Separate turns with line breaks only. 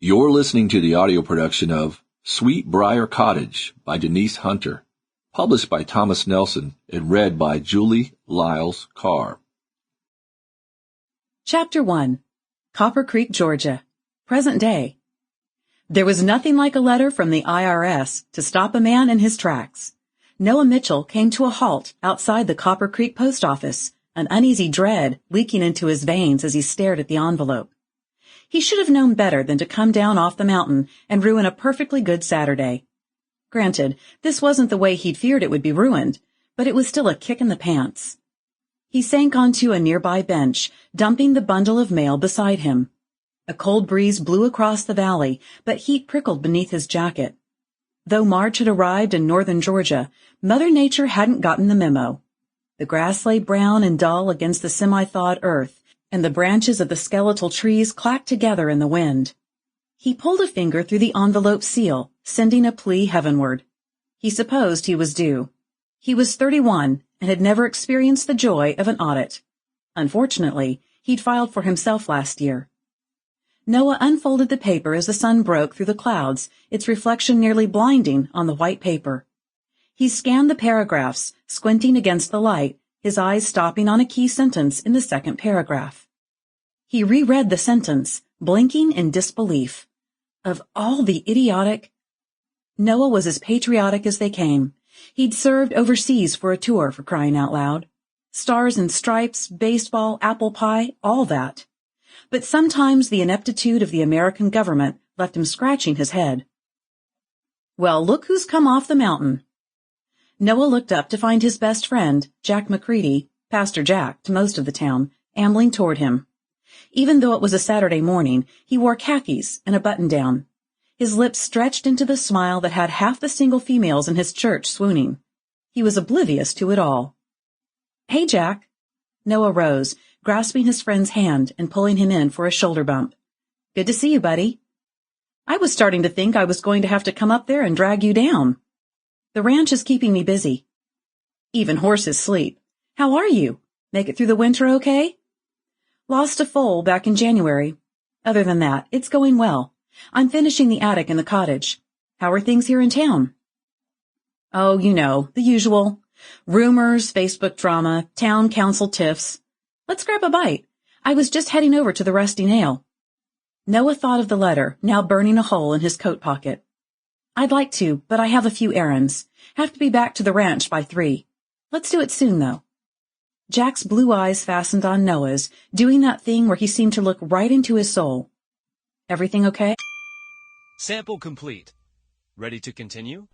You're listening to the audio production of Sweetbriar Cottage by Denise Hunter, published by Thomas Nelson and read by Julie Lyles Carr.
Chapter 1. Copper Creek, Georgia. Present day. There was nothing like a letter from the IRS to stop a man in his tracks. Noah Mitchell came to a halt outside the Copper Creek post office, an uneasy dread leaking into his veins as he stared at the envelope. He should have known better than to come down off the mountain and ruin a perfectly good Saturday. Granted, this wasn't the way he'd feared it would be ruined, but it was still a kick in the pants. He sank onto a nearby bench, dumping the bundle of mail beside him. A cold breeze blew across the valley, but heat prickled beneath his jacket. Though March had arrived in northern Georgia, Mother Nature hadn't gotten the memo. The grass lay brown and dull against the semi-thawed earth, and the branches of the skeletal trees clacked together in the wind. He pulled a finger through the envelope seal, sending a plea heavenward. He supposed he was due. He was 31 and had never experienced the joy of an audit. Unfortunately, he'd filed for himself last year. Noah unfolded the paper as the sun broke through the clouds, its reflection nearly blinding on the white paper. He scanned the paragraphs, squinting against the light, his eyes stopping on a key sentence in the second paragraph. He reread the sentence, blinking in disbelief. Of all the idiotic... Noah was as patriotic as they came. He'd served overseas for a tour, for crying out loud. Stars and stripes, baseball, apple pie, all that. But sometimes the ineptitude of the American government left him scratching his head. Well, look who's come off the mountain. Noah looked up to find his best friend, Jack McCready, Pastor Jack to most of the town, ambling toward him. Even though it was a Saturday morning, he wore khakis and a button-down. His lips stretched into the smile that had half the single females in his church swooning. He was oblivious to it all. Hey, Jack. Noah rose, grasping his friend's hand and pulling him in for a shoulder bump. Good to see you, buddy. I was starting to think I was going to have to come up there and drag you down. The ranch is keeping me busy. Even horses sleep. How are you? Make it through the winter okay? Lost a foal back in January. Other than that, it's going well. I'm finishing the attic in the cottage. How are things here in town? Oh, you know, the usual. Rumors, Facebook drama, town council tiffs. Let's grab a bite. I was just heading over to the Rusty Nail. Noah thought of the letter, now burning a hole in his coat pocket. I'd like to, but I have a few errands. Have to be back to the ranch by 3. Let's do it soon, though. Jack's blue eyes fastened on Noah's, doing that thing where he seemed to look right into his soul. Everything okay?
Sample complete. Ready to continue?